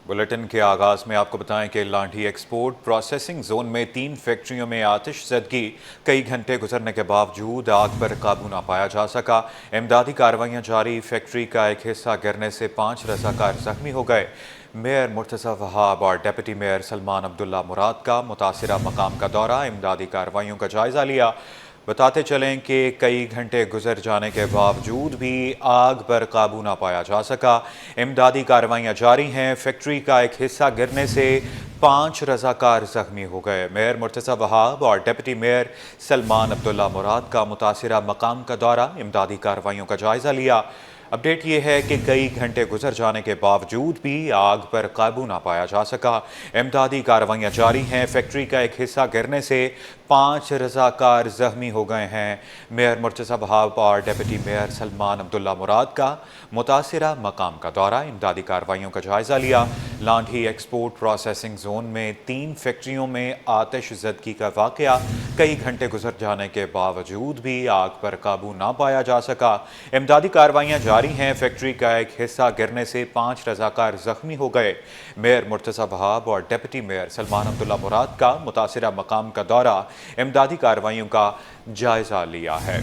Bulletin के आगाज में आपको बताएं कि लांढी एक्सपोर्ट प्रोसेसिंग जोन में 3 फैक्ट्रियों में आतिश ज़दगी। कई घंटे गुजरने के बावजूद आग पर काबू न पाया जा सका। इमदादी कार्रवाइयां जारी। फैक्ट्री का एक हिस्सा गिरने से 5 रज़ाकार जख्मी हो गए। मेयर मुर्तज़ा वहाब और डिप्टी मेयर सलमान अब्दुल्ला मुराद का मुतासिरा मकाम का दौरा, इमदादी कार्रवाइयों का जायज़ा लिया। बताते चलें कि कई घंटे गुजर जाने के बावजूद भी आग पर काबू ना पाया जा सका। इमदादी कार्रवाइयां जारी हैं। फैक्ट्री का एक हिस्सा गिरने से 5 रज़ाकार जख्मी हो गए। मेयर मुर्तज़ा वहाब और डिप्टी मेयर सलमान अब्दुल्ला मुराद का मुतासिरा मकाम का दौरा, इमदादी कार्रवाइयों का जायज़ा लिया। अपडेट ये है कि कई घंटे गुजर जाने के बावजूद भी आग पर काबू ना पाया जा सका। इमदादी कार्रवाइयां जारी हैं। फैक्ट्री का एक हिस्सा गिरने से 5 रज़ाकार जख्मी हो गए हैं। मेयर मुर्तज़ा वहाब और डिप्टी मेयर सलमान अब्दुल्ला मुराद का मुतासिरा मकाम का दौरा, इमदादी कार्रवाइयों का जायज़ा लिया। लांढी एक्सपोर्ट प्रोसेसिंग जोन में 3 फैक्ट्रियों में आतिश ज़दगी का वाक़या। कई घंटे गुजर जाने के बावजूद भी आग पर काबू ना पाया जा सका। इमदादी कार्रवाइयां जारी हैं। फैक्ट्री का एक हिस्सा गिरने से 5 रज़ाकार जख्मी हो गए। मेयर मुर्तज़ा वहाब और डिप्टी मेयर सलमान अब्दुल्ला मुराद का मुतासिरा मकाम का दौरा, इमदादी कार्रवाइयों का जायज़ा लिया है।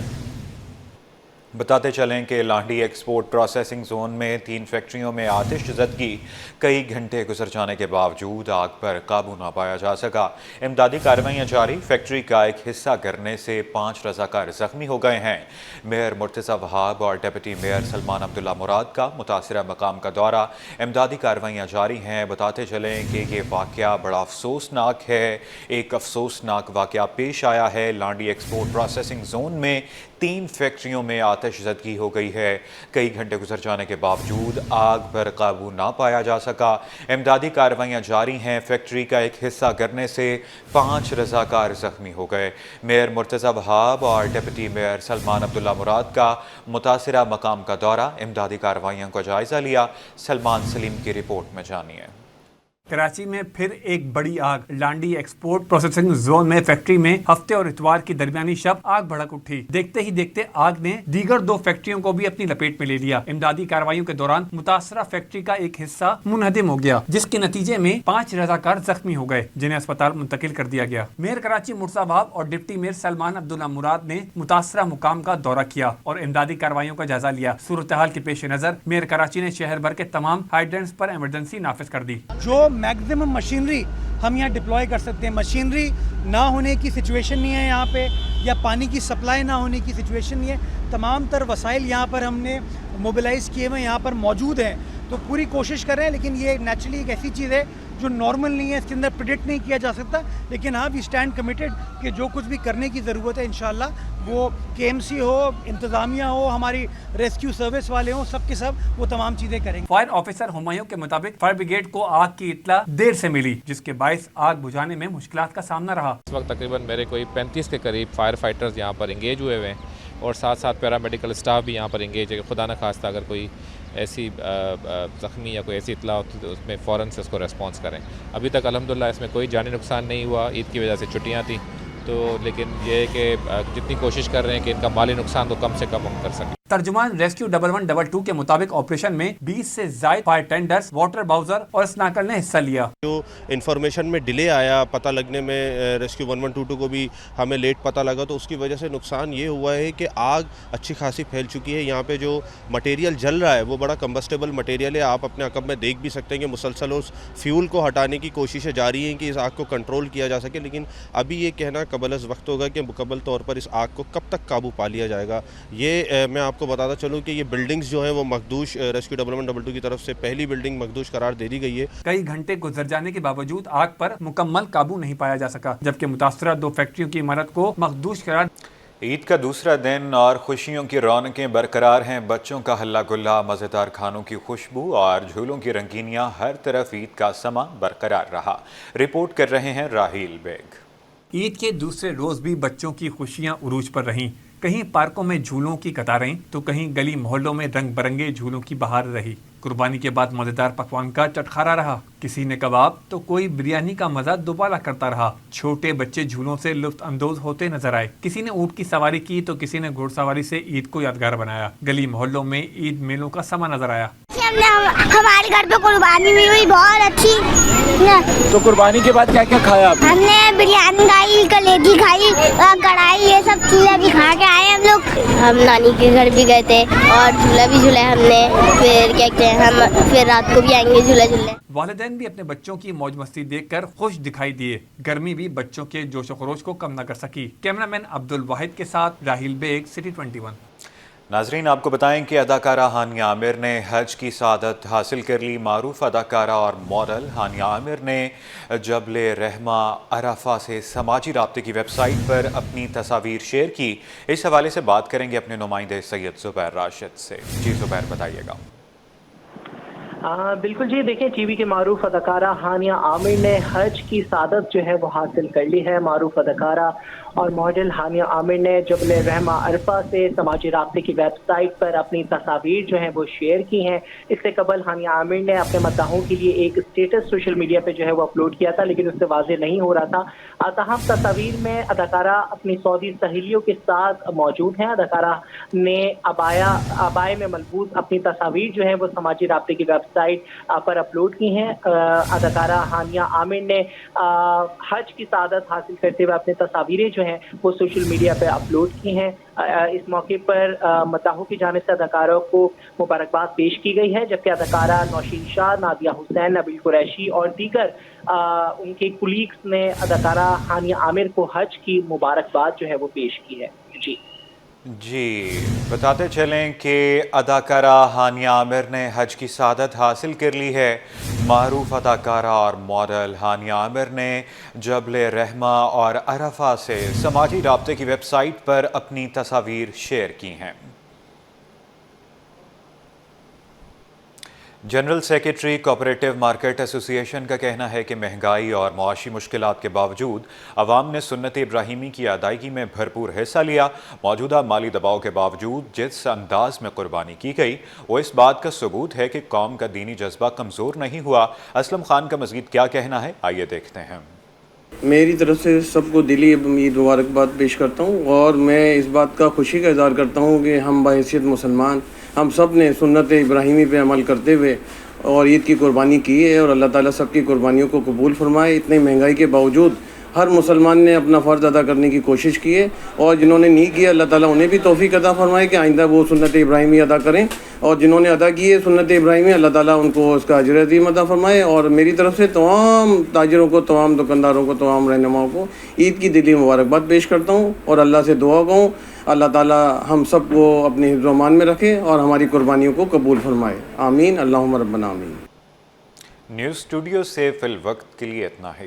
बताते चलें कि लांढी एक्सपोर्ट प्रोसेसिंग जोन में 3 फैक्ट्रियों में आतिश ज़दगी। कई घंटे गुजर जाने के बावजूद आग पर काबू ना पाया जा सका। इमदादी कार्रवाइयां जारी। फैक्ट्री का एक हिस्सा गिरने से 5 रज़ाकार जख्मी हो गए हैं। मेयर मुर्तज़ा वहाब और डिप्टी मेयर सलमान अब्दुल्ला मुराद का मुतासिरा मकाम का दौरा, इमदादी कार्रवाइयां जारी हैं। बताते चलें कि ये वाक़या बड़ा अफसोसनाक है। एक अफसोसनाक वाक़या पेश आया है। लांढी एक्सपोर्ट प्रोसेसिंग जोन में 3 फैक्ट्रियों में आतिश ज़दगी हो गई है। कई घंटे गुजर जाने के बावजूद आग पर काबू ना पाया जा सका। इमदादी कार्रवाइयां जारी हैं। फैक्ट्री का एक हिस्सा गिरने से 5 रज़ाकार जख्मी हो गए। मेयर मुर्तज़ा वहाब और डिप्टी मेयर सलमान अब्दुल्ला मुराद का मुतासिरा मकाम का दौरा, इमदादी कार्रवाइयों का जायज़ा लिया। सलमान सलीम की रिपोर्ट में जानिए। कराची में फिर एक बड़ी आग। लांडी एक्सपोर्ट प्रोसेसिंग जोन में फैक्ट्री में हफ्ते और इतवार की दरमियानी शब आग भड़क उठी। देखते ही देखते आग ने दीगर 2 फैक्ट्रियों को भी अपनी लपेट में ले लिया। इमदादी कार्रवाइयों के दौरान मुतासरा फैक्ट्री का एक हिस्सा मुनहदिम हो गया, जिसके नतीजे में 5 रज़ाकार जख्मी हो गए, जिन्हें अस्पताल मुंतकिल कर दिया गया। मेयर कराची मुर्तज़ा वहाब और डिप्टी मेयर सलमान अब्दुल्ला मुराद ने मुतासरा मुकाम का दौरा किया और इमदादी कार्रवाइयों का जायजा लिया। सूरत हाल के पेश नजर मेयर कराची ने शहर भर के तमाम हाइड्रेंट्स पर इमरजेंसी नाफिज कर दी। जो मैक्सिमम मशीनरी हम यहाँ डिप्लॉय कर सकते हैं। मशीनरी ना होने की सिचुएशन नहीं है यहाँ पे, या पानी की सप्लाई ना होने की सिचुएशन नहीं है। तमाम तर वसाइल यहाँ पर हमने मोबिलाइज़ किए हुए यहाँ पर मौजूद हैं। तो पूरी कोशिश कर रहे हैं, लेकिन ये नेचुरली एक ऐसी चीज़ है जो नॉर्मल नहीं है, इसके अंदर प्रिडिक्ट नहीं किया जा सकता। लेकिन हाँ, वी स्टैंड कमिटेड कि जो कुछ भी करने की ज़रूरत है इंशाल्लाह, वो KMC हो, इंतज़ामिया हो, हमारी रेस्क्यू सर्विस वाले हों, सब के सब वो तमाम चीज़ें करेंगे। फायर ऑफिसर हुमायूं के मुताबिक फायर ब्रिगेड को आग की इत्तला देर से मिली, जिसके बायस आग बुझाने में मुश्किलात का सामना रहा। इस वक्त तकरीबन मेरे कोई 35 के करीब फायर फाइटर्स यहाँ पर इंगेज हुए हुए हैं और साथ साथ पैरामेडिकल स्टाफ भी यहाँ पर इंगेज है। खुदा न खास्ता अगर कोई ऐसी ज़ख्मी या कोई ऐसी इत्तला होती तो उसमें फ़ौरन से उसको रेस्पॉन्स करें। अभी तक अल्हम्दुलिल्लाह इसमें कोई जानी नुकसान नहीं हुआ। ईद की वजह से छुट्टियाँ थी, तो लेकिन ये है कि जितनी कोशिश कर रहे हैं कि इनका माली नुकसान तो कम से कम हम कर सकें। तर्जुमान रेस्क्यू 1112 के मुताबिक ऑपरेशन में 20 से ज़ायद फायर टेंडर्स, वाटर बाउजर और स्नाकर ने हिस्सा लिया। जो इन्फॉर्मेशन में डिले आया पता लगने में, रेस्क्यू 1122 को भी हमें लेट पता लगा, तो उसकी वजह से नुकसान ये हुआ है कि आग अच्छी खासी फैल चुकी है। यहाँ पे जो मटेरियल जल रहा है वो बड़ा कम्बस्टेबल मटेरियल है। आप अपने अकब में देख भी सकते हैं कि मुसलसल उस फ्यूल को हटाने की कोशिशें जारी हैं कि इस आग को कंट्रोल किया जा सके, लेकिन अभी ये कहना कबल वक्त होगा कि मुकम्मल तौर पर इस आग को कब तक काबू पा लिया जाएगा। ये मैं आपको बताता चलूँ कि ये बिल्डिंग्स जो है वो मखदूश, रेस्क्यू 1122 की तरफ से पहली बिल्डिंग मखदूश करार दे दी गई है। कई घंटे गुजर जाने के बावजूद आग पर मुकम्मल काबू नहीं पाया जा सका, जबकि मुतासरा 2 फैक्ट्रियों की इमारत को मखदूश करार। ईद का दूसरा दिन और खुशियों की रौनकें बरकरार हैं। बच्चों का हल्ला गुल्ला, मज़ेदार खानों की खुशबू और झूलों की रंगीनियां, हर तरफ ईद का समा बरकरार रहा। रिपोर्ट कर रहे हैं राहील बेग। ईद के दूसरे रोज भी बच्चों की खुशियां उरूज पर रहीं। कहीं पार्कों में झूलों की कतारें तो कहीं गली मोहल्लों में रंग बिरंगे झूलों की बहार रही। कुर्बानी के बाद मजेदार पकवान का चटखारा रहा। किसी ने कबाब तो कोई बिरयानी का मजा दोबारा करता रहा। छोटे बच्चे झूलों से लुत्फ अंदोज होते नजर आए। किसी ने ऊंट की सवारी की तो किसी ने घुड़सवारी से ईद को यादगार बनाया। गली मोहल्लों में ईद मेलों का समा नजर आया। हमारे घर पे कुर्बानी भी हुई बहुत अच्छी। तो कुर्बानी के बाद क्या क्या खाया आपने? हमने बिरयानी खाई, कलेजी खाई, कढ़ाई, ये सब चीज़ें भी खा के आए हम लोग। हम नानी के घर भी गए थे और झूला भी झूला हमने। फिर क्या कहते हैं, हम फिर रात को भी आएंगे झूला झूलने। वालिदैन भी अपने बच्चों की मौज मस्ती देखकर खुश दिखाई दिए। गर्मी भी बच्चों के जोश व खरोश को कम न कर सकी। कैमरामैन अब्दुल वाहिद के साथ राहिल बेग, सिटी 21। नाजरीन, आपको बताएं कि अदाकारा हानिया आमिर ने हज की सादत हासिल कर ली। मारूफ अदाकारा और मॉडल हानिया आमिर ने जबले रहमा अराफा से समाजी राब्ते की वेबसाइट पर अपनी तस्वीर शेयर की। इस हवाले से बात करेंगे अपने नुमाइंदे सैयद ज़ुबैर राशिद से। जी ज़ुबैर, बताइएगा। बिल्कुल जी, देखें, टीवी के मारूफ अदाकारा हानिया आमिर ने हज की सादत जो है वो हासिल कर ली है। मारूफ अदाकारा और मॉडल हानिया आमिर ने जबले रहमा अरफा से समाजी राब्ते की वेबसाइट पर अपनी तस्वीर जो है वो शेयर की हैं। इससे कबल हानिया आमिर ने अपने मद्दाहों के लिए एक स्टेटस सोशल मीडिया पे जो है वो अपलोड किया था, लेकिन उससे वाज़ेह नहीं हो रहा था। ताहम तस्वीर में अदाकारा अपनी सऊदी सहेलियों के साथ मौजूद हैं। अदाकारा ने अबाए में मलबूस अपनी तस्वीर जो है वो समाजी राब्ते की वेबसाइट पर अपलोड की हैं। अदाकारा हानिया आमिर ने हज की सादत हासिल करते हुए अपनी तस्वीरें जो हैं वो सोशल मीडिया पर अपलोड की हैं। इस मौके पर मद्दाहों की जानिब से अदाकारों को मुबारकबाद पेश की गई है, जबकि अदाकारा नौशीन शाह, नादिया हुसैन, नबील कुरैशी और दीगर उनके कुलीग्स ने अदाकारा हानिया आमिर को हज की मुबारकबाद जो है वो पेश की है। जी, बताते चलें कि अदाकारा हानिया आमिर ने हज की सादत हासिल कर ली है। मारूफ अदाकारा और मॉडल हानिया आमिर ने जबले रहमा और अरफा से समाजी राब्ते की वेबसाइट पर अपनी तस्वीर शेयर की हैं। General secretary cooperative market association का कहना है कि महंगाई और मुआशी मुश्किलात के बावजूद अवाम ने सुन्नत इब्राहिमी की अदायगी में भरपूर हिस्सा लिया। मौजूदा माली दबाव के बावजूद जिस अंदाज में कुर्बानी की गई वो इस बात का सबूत है कि कौम का दीनी जज्बा कमज़ोर नहीं हुआ। असलम खान का मज़ीद क्या कहना है, आइए देखते हैं। मेरी तरफ से सबको दिली ईद मुबारकबाद पेश करता हूँ और मैं इस बात का खुशी का इज़हार करता हूँ कि हम बहैसियत मुसलमान हम सब ने सुन्नत इब्राहिमी पे अमल करते हुए और ईद की कुर्बानी की है और अल्लाह ताला सबकी कुर्बानियों को कबूल फरमाए। इतनी महंगाई के बावजूद हर मुसलमान ने अपना फ़र्ज़ अदा करने की कोशिश की है और जिन्होंने नहीं किया अल्लाह ताला उन्हें भी तौफ़ीक अता फरमाए कि आइंदा वो सुन्नत इब्राहिमी अदा करें, और जिन्होंने अदा की है सुन्नत इब्राहिमी अल्लाह ताला उनको उसका अजर अज़ीम अता फरमाए। और मेरी तरफ से तमाम ताजिरों को, तमाम दुकानदारों को, तमाम रहनुमाओं को ईद की दिली मुबारकबाद पेश करता हूँ और अल्लाह से दुआ कहूँ अल्लाह ताला हम सब को अपने हिफ्ज़ व अमान में रखे और हमारी कुर्बानियों को कबूल फरमाए। आमीन, अल्लाहुम्मा रब्बना आमीन। न्यूज़ स्टूडियो से फिल वक्त के लिए इतना ही।